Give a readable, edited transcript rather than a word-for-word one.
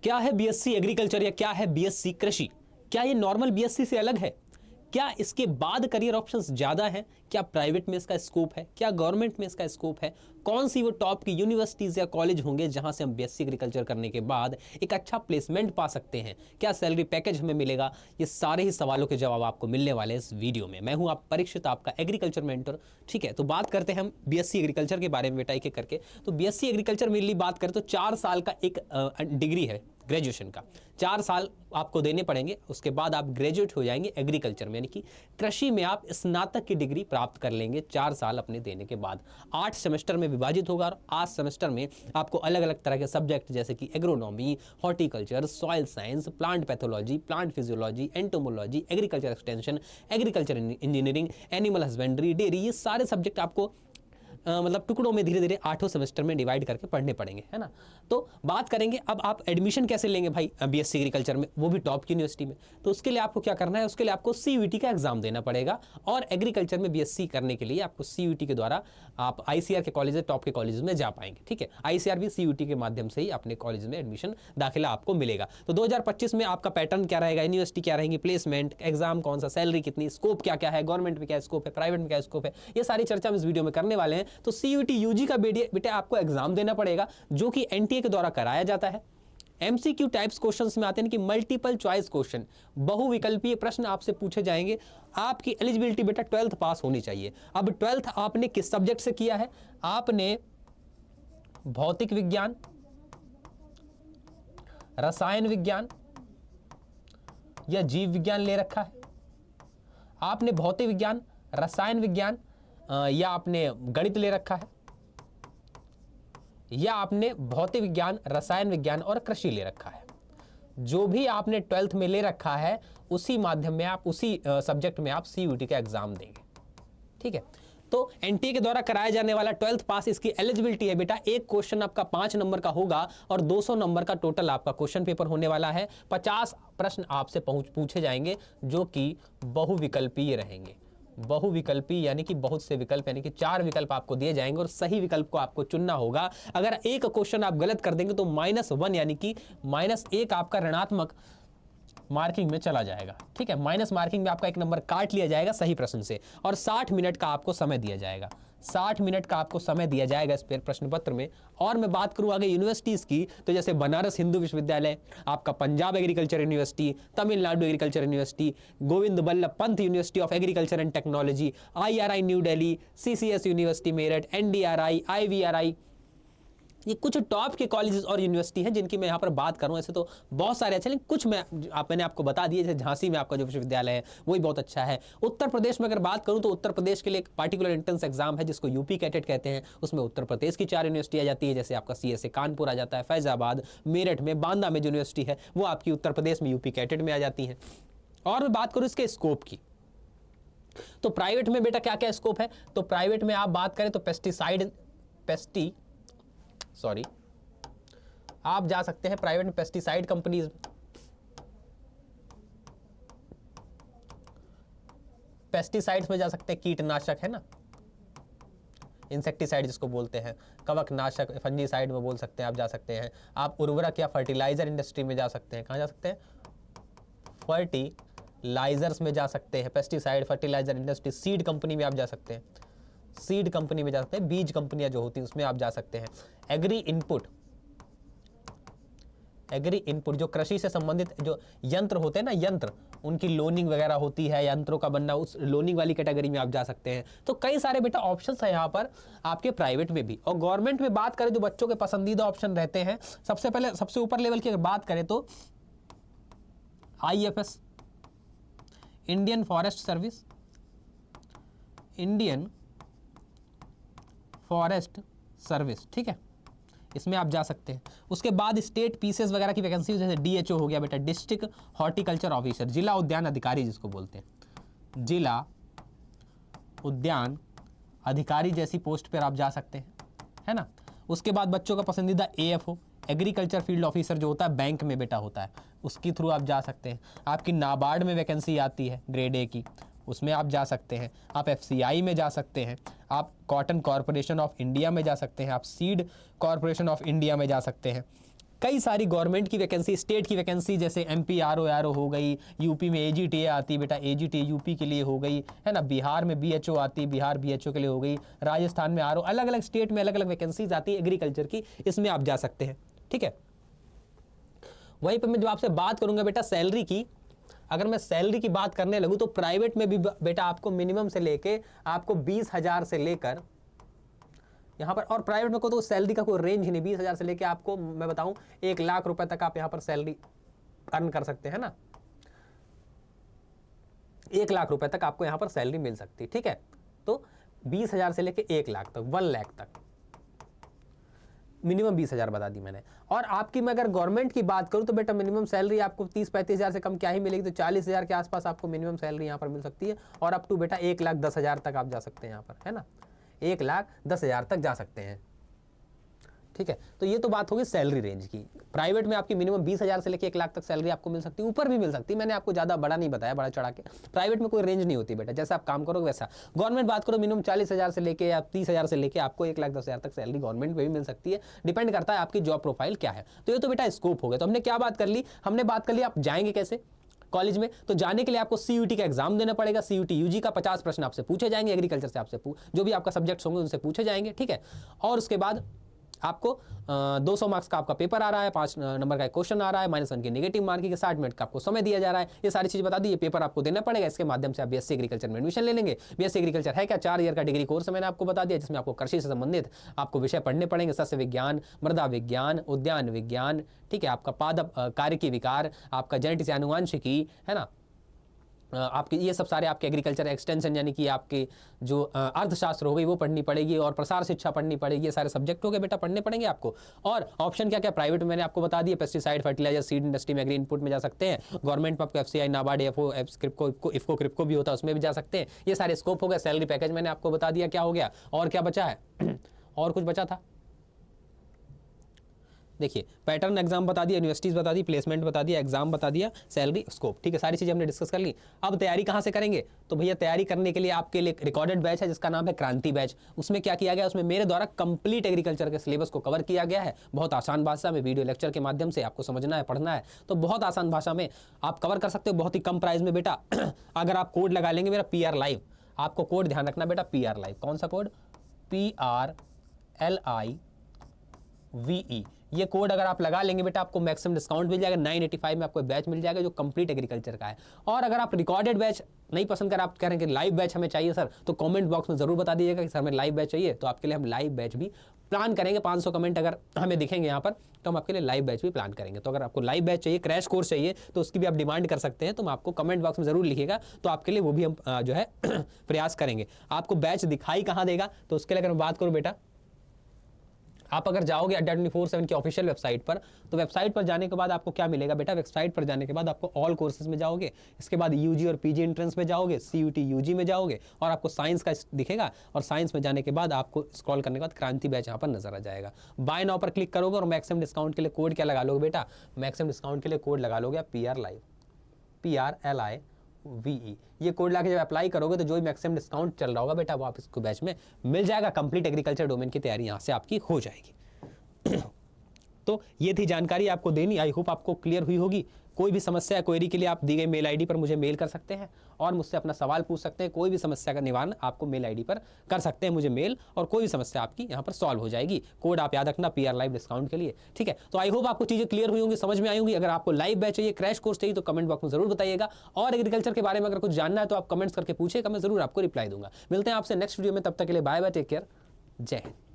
क्या है BSc agriculture या क्या है बीएससी कृषि? क्या ये नॉर्मल बीएससी से अलग है? क्या इसके बाद करियर ऑप्शंस ज़्यादा हैं? क्या प्राइवेट में इसका स्कोप है? क्या गवर्नमेंट में इसका स्कोप है? कौन सी वो टॉप की यूनिवर्सिटीज़ या कॉलेज होंगे जहां से हम बीएससी एग्रीकल्चर करने के बाद एक अच्छा प्लेसमेंट पा सकते हैं? क्या सैलरी पैकेज हमें मिलेगा? ये सारे ही सवालों के जवाब आपको मिलने वाले हैं इस वीडियो में। मैं हूं आप परीक्षित, आपका एग्रीकल्चर मेंटर। ठीक है, तो बात करते हैं हम बीएससी एग्रीकल्चर के बारे में बेटा एक एक करके। तो बीएससी एग्रीकल्चर मेनली बात करें तो 4 साल का एक डिग्री है ग्रेजुएशन का। 4 साल आपको देने पड़ेंगे, उसके बाद आप ग्रेजुएट हो जाएंगे एग्रीकल्चर में, यानी कि कृषि में आप स्नातक की डिग्री प्राप्त कर लेंगे 4 साल अपने देने के बाद। 8 सेमेस्टर में विभाजित होगा और 8 सेमेस्टर में आपको अलग अलग तरह के सब्जेक्ट जैसे कि agronomy, horticulture, soil science, plant pathology, plant physiology, entomology, agriculture extension, agriculture engineering, animal husbandry, dairy, ये सारे सब्जेक्ट आपको मतलब टुकड़ों में धीरे धीरे 8 सेमेस्टर में डिवाइड करके पढ़ने पड़ेंगे, है ना। तो बात करेंगे अब आप एडमिशन कैसे लेंगे भाई बीएससी एग्रीकल्चर में, वो भी टॉप की यूनिवर्सिटी में। तो उसके लिए आपको क्या करना है, उसके लिए आपको सीयूईटी का एग्जाम देना पड़ेगा। और एग्रीकल्चर में बीएससी करने के लिए आपको सीयूईटी के द्वारा आप आईसीआर के कॉलेज, टॉप के कॉलेज में जा पाएंगे। ठीक है, आईसीआर भी सीयूईटी के माध्यम से ही अपने कॉलेज में एडमिशन दाखिला आपको मिलेगा। तो 2025 में आपका पैटर्न क्या रहेगा, यूनिवर्सिटी क्या रहेंगी, प्लेसमेंट, एग्जाम कौन सा, सैलरी कितनी, स्कोप क्या क्या है, गवर्नमेंट में क्या स्कोप है, प्राइवेट में क्या स्कोप है, ये सारी चर्चा हम इस वीडियो में करने वाले हैं। तो सीयूईटी यूजी का बेटा आपको एग्जाम देना पड़ेगा, जो कि एनटीए के द्वारा कराया जाता है। एमसीक्यू टाइप्स क्वेश्चंस में आते हैं कि मल्टीपल चॉइस क्वेश्चन, बहुविकल्पीय प्रश्न आपसे पूछे जाएंगे। आपकी एलिजिबिलिटी बेटा 12th पास होनी चाहिए। अब 12th आपने किस सब्जेक्ट से किया है? आपने भौतिक विज्ञान, रसायन विज्ञान या जीव विज्ञान ले रखा है? आपने भौतिक विज्ञान, रसायन विज्ञान या आपने गणित ले रखा है, या आपने भौतिक विज्ञान, रसायन विज्ञान और कृषि ले रखा है? जो भी आपने 12th में ले रखा है उसी माध्यम में आप, उसी सब्जेक्ट में आप सीयूईटी का एग्जाम देंगे। ठीक है, तो एनटीए के द्वारा कराया जाने वाला 12th पास, इसकी एलिजिबिलिटी है बेटा, एक क्वेश्चन आपका 5 नंबर का होगा और 200 नंबर का टोटल आपका क्वेश्चन पेपर होने वाला है। 50 प्रश्न आपसे पूछे जाएंगे जो कि बहुविकल्पीय रहेंगे। बहुविकल्पी यानी कि बहुत से विकल्प, यानी कि 4 विकल्प आपको दिए जाएंगे और सही विकल्प को आपको चुनना होगा। अगर एक क्वेश्चन आप गलत कर देंगे तो -1 यानी कि -1 आपका ऋणात्मक मार्किंग में चला जाएगा। ठीक है, माइनस मार्किंग में आपका 1 नंबर काट लिया जाएगा सही प्रश्न से। और 60 मिनट का आपको समय दिया जाएगा, 60 मिनट का आपको समय दिया जाएगा इस प्रश्न पत्र में। और मैं बात करूं आगे यूनिवर्सिटीज की, तो जैसे बनारस हिंदू विश्वविद्यालय, आपका Punjab agriculture university, Tamil Nadu agriculture university, Govind Ballabh Pant university of agriculture and technology, IRI new Delhi, CCS university Meerut, NDRI, IVRI, ये कुछ टॉप के कॉलेजेस और यूनिवर्सिटी हैं जिनकी मैं यहाँ पर बात करूँ। ऐसे तो बहुत सारे अच्छे, लेकिन कुछ मैंने आपको बता दिए। जैसे झांसी में आपका जो विश्वविद्यालय है वो भी बहुत अच्छा है। उत्तर प्रदेश में अगर बात करूँ तो उत्तर प्रदेश के लिए एक पार्टिकुलर एंट्रेंस एग्जाम है जिसको यूपी कैटेट कहते हैं। उसमें उत्तर प्रदेश की 4 यूनिवर्सिटी आ जाती है, जैसे आपका CSA कानपुर आ जाता है, फैजाबाद, मेरठ में, बांदा में जो यूनिवर्सिटी है वो आपकी उत्तर प्रदेश में यूपी कैटेट में आ जाती है। और मैं बात करूँ इसके स्कोप की, तो प्राइवेट में बेटा क्या क्या स्कोप है? तो प्राइवेट में आप बात करें तो आप जा सकते हैं प्राइवेट में पेस्टिसाइड कंपनीज, पेस्टिसाइड्स में जा सकते हैं, कीटनाशक है ना, इंसेक्टिसाइड जिसको बोलते हैं, कवकनाशक, फंजीसाइड में बोल सकते हैं, आप जा सकते हैं। आप उर्वरक या फर्टिलाइजर इंडस्ट्री में जा सकते हैं। कहाँ जा सकते हैं? फर्टिलाइजर्स में जा सकते हैं, pesticide, fertiliser industry. Seed company में आप जा सकते हैं, सीड कंपनी में जा सकते हैं, बीज कंपनियां जो होती हैं उसमें आप जा सकते हैं। एग्री इनपुट जो कृषि से संबंधित जो यंत्र होते हैं ना, यंत्र, उनकी लोनिंग वगैरह होती है, यंत्रों का बनना, उस लोनिंग वाली कैटेगरी में आप जा सकते हैं। तो कई सारे बेटा ऑप्शंस है यहाँ पर आपके प्राइवेट में भी। और गवर्नमेंट में बात करें जो बच्चों के पसंदीदा ऑप्शन रहते हैं, सबसे पहले सबसे ऊपर लेवल की अगर बात करें तो IFS, Indian forest service, Indian forest service. ठीक है, इसमें आप जा सकते हैं। उसके बाद स्टेट पीसेस वगैरह की वैकेंसी, जैसे DHO हो गया बेटा, डिस्ट्रिक्ट हॉर्टिकल्चर ऑफिसर, जिला उद्यान अधिकारी जिसको बोलते हैं, जिला उद्यान अधिकारी जैसी पोस्ट पर आप जा सकते हैं, है ना। उसके बाद बच्चों का पसंदीदा AFO, एग्रीकल्चर फील्ड ऑफिसर जो होता है बैंक में बेटा होता है, उसकी थ्रू आप जा सकते हैं। आपकी नाबार्ड में वैकेंसी आती है ग्रेड A की, उसमें आप जा सकते हैं। आप FCI में जा सकते हैं, आप कॉटन कॉरपोरेशन ऑफ इंडिया में जा सकते हैं, आप सीड कॉरपोरेशन ऑफ इंडिया में जा सकते हैं। कई सारी गवर्नमेंट की वैकेंसी, स्टेट की वैकेंसी, जैसे MP RO हो गई, यूपी में AGTA आती है बेटा, AGTA यूपी के लिए हो गई है ना, बिहार में BHO आती है, बिहार BHO के लिए हो गई, राजस्थान में RO, अलग अलग स्टेट में अलग अलग वैकेंसीज आती है एग्रीकल्चर की, इसमें आप जा सकते हैं। ठीक है, वहीं पर मैं जो आपसे बात करूंगा बेटा सैलरी की, अगर मैं सैलरी की बात करने लगूँ तो प्राइवेट में भी बेटा आपको मिनिमम से लेके आपको 20,000 से लेकर यहाँ पर, और प्राइवेट में को तो सैलरी का कोई रेंज ही नहीं, 20,000 से लेके आपको मैं बताऊं 1 लाख रुपए तक आप यहाँ पर सैलरी अर्न कर सकते हैं ना, 1 लाख रुपए तक आपको यहाँ पर सैलरी मिल सकती है। ठीक है, तो 20,000 से लेके 1 लाख तक, 1 लाख तक, मिनिमम 20,000 बता दी मैंने। और आपकी मैं अगर गवर्नमेंट की बात करूं तो बेटा मिनिमम सैलरी आपको 30-35,000 से कम क्या ही मिलेगी, तो 40,000 के आसपास आपको मिनिमम सैलरी यहाँ पर मिल सकती है, और अप टू बेटा 1,10,000 तक आप जा सकते हैं यहाँ पर, है ना, 1,10,000 तक जा सकते हैं। ठीक है, तो ये तो बात होगी सैलरी रेंज की। प्राइवेट में आपकी मिनिमम 20,000 से लेकर 1 लाख तक सैलरी आपको मिल सकती है, ऊपर भी मिल सकती है, मैंने आपको ज़्यादा बड़ा नहीं बताया, बड़ा चढ़ा के। प्राइवेट में कोई रेंज नहीं होती बेटा, जैसा आप काम करोगे वैसा। गवर्नमेंट बात करो मिनिमम 40,000 से लेकर या 30,000 से लेकर आपको 1,10,000 तक सैलरी गवर्नमेंट में भी मिल सकती है, डिपेंड करता है आपकी जॉब प्रोफाइल क्या है। तो ये तो बेटा स्कोप हो गया। तो हमने क्या बात कर ली, हमने बात कर ली आप जाएंगे कैसे कॉलेज में। तो जाने के लिए आपको CUT का एग्जाम देना पड़ेगा, CUT UG का 50 प्रश्न आपसे पूछे जाएंगे, एग्रीकल्चर से आपसे जो भी आपका सब्जेक्ट्स होंगे उनसे पूछे जाएंगे। ठीक है, और उसके बाद आपको 200 मार्क्स का आपका पेपर आ रहा है, 5 नंबर का क्वेश्चन आ रहा है, -1 की नेगेटिव मार्किंग के, 60 मिनट का आपको समय दिया जा रहा है। ये सारी चीज़ बता दी, ये पेपर आपको देना पड़ेगा, इसके माध्यम से आप BSc एग्रीकल्चर में एडमिशन ले लेंगे। BSc एग्रीकल्चर है क्या, 4 ईयर का डिग्री कोर्स मैंने आपको बता दिया, जिसमें आपको कृषि से संबंधित आपको विषय पढ़ने पड़ेंगे, सस्य विज्ञान, मृदा विज्ञान, उद्यान विज्ञान, ठीक है, आपका पादप कार्यकी विकार, आपका जेनेटिक्स आनुवांशिकी, है ना, आपके ये सब सारे आपके एग्रीकल्चर एक्सटेंशन यानी कि आपके जो अर्थशास्त्र हो गई वो पढ़नी पड़ेगी, और प्रसार शिक्षा पढ़नी पड़ेगी, ये सारे सब्जेक्ट हो गए बेटा, पढ़ने पड़ेंगे आपको। और ऑप्शन क्या क्या प्राइवेट में मैंने आपको बता दिया, पेस्टिसाइड, फर्टिलाइजर, सीड इंडस्ट्री में एग्री इनपुट में जा सकते हैं। गवर्नमेंट में आपको FCI, नाबार्ड, FO, इफको, क्रिप्को भी होता है, उसमें भी जा सकते हैं। ये सारे स्कोप हो गए। सैलरी पैकेज मैंने आपको बता दिया क्या हो गया, और क्या बचा है और कुछ बचा था, देखिए पैटर्न एग्जाम बता दिया, यूनिवर्सिटीज बता दी, प्लेसमेंट बता दिया, एग्जाम बता दिया, सैलरी, स्कोप। ठीक है, सारी चीज़ें हमने डिस्कस कर ली। अब तैयारी कहाँ से करेंगे, तो भैया तैयारी करने के लिए आपके लिए रिकॉर्डेड बैच है जिसका नाम है क्रांति बैच। उसमें क्या किया गया, उसमें मेरे द्वारा कंप्लीट एग्रीकल्चर के सिलेबस को कवर किया गया है, बहुत आसान भाषा में, वीडियो लेक्चर के माध्यम से आपको समझना है, पढ़ना है, तो बहुत आसान भाषा में आप कवर कर सकते हो, बहुत ही कम प्राइस में बेटा। अगर आप कोड लगा लेंगे मेरा PR लाइव, आपको कोड ध्यान रखना बेटा, PR लाइव, कौन सा कोड, PRLIVE, ये कोड अगर आप लगा लेंगे बेटा आपको मैक्सिमम डिस्काउंट मिल जाएगा। 985 में आपको बैच मिल जाएगा जो कंप्लीट एग्रीकल्चर का है। और अगर आप रिकॉर्डेड बैच नहीं पसंद कर, आप कह रहे हैं कि लाइव बैच हमें चाहिए सर, तो कमेंट बॉक्स में जरूर बता दीजिएगा कि सर हमें लाइव बैच चाहिए, तो आपके लिए हम लाइव बैच भी प्लान करेंगे। 500 कमेंट अगर हमें दिखेंगे यहाँ पर तो हम आपके लिए लाइव बैच भी प्लान करेंगे। तो अगर आपको लाइव बैच चाहिए, क्रैश कोर्स चाहिए, तो उसकी भी आप डिमांड कर सकते हैं, तो हम आपको कमेंट बॉक्स में जरूर लिखिएगा, तो आपके लिए वो भी हम जो है प्रयास करेंगे। आपको बैच दिखाई कहाँ देगा, तो उसके लिए अगर मैं बात करूँ बेटा, आप अगर जाओगे अड्डा 24/7 की ऑफिशियल वेबसाइट पर, तो वेबसाइट पर जाने के बाद आपको क्या मिलेगा बेटा, वेबसाइट पर जाने के बाद आपको ऑल कोर्सेज में जाओगे, इसके बाद UG और PG एंट्रेंस में जाओगे, CUT UG में जाओगे, और आपको साइंस का दिखेगा, और साइंस में जाने के बाद आपको स्क्रॉल करने के बाद क्रांति बैच यहाँ पर नजर आ जाएगा। बाय नाउ पर क्लिक करोगे और मैक्सिमम डिस्काउंट के लिए कोड क्या लगा लोगे बेटा, मैक्सिमम डिस्काउंट के लिए कोड लगा लोगे आप PR लाइव, PRLIVE। ये कोड लाके जब अप्लाई करोगे तो जो भी मैक्सिमम डिस्काउंट चल रहा होगा बेटा वो आप इसको बैच में मिल जाएगा। कंप्लीट एग्रीकल्चर डोमेन की तैयारी यहाँ से आपकी हो जाएगी। तो ये थी जानकारी आपको देनी, आई होप आपको क्लियर हुई होगी। कोई भी समस्या क्वेरी के लिए आप दी गई मेल ID पर मुझे मेल कर सकते हैं और मुझसे अपना सवाल पूछ सकते हैं। कोई भी समस्या का निवारण आपको मेल ID पर कर सकते हैं मुझे मेल, और कोई भी समस्या आपकी यहाँ पर सॉल्व हो जाएगी। कोड आप याद रखना PR लाइव डिस्काउंट के लिए, ठीक है। तो आई होप आपको चीज़ें क्लियर हुई होंगी, समझ में आई होंगी। अगर आपको लाइव बैच चाहिए, क्रैश कोर्स चाहिए, तो कमेंट बॉक्स में जरूर बताइएगा। और एग्रीकल्चर के बारे में अगर कुछ जानना है तो आप कमेंट्स करके पूछेगा, मैं जरूर आपको रिप्लाई दूंगा। मिलते हैं आपसे नेक्स्ट वीडियो में, तब तक के लिए बाय बाय, टेक केयर, जय हिंद।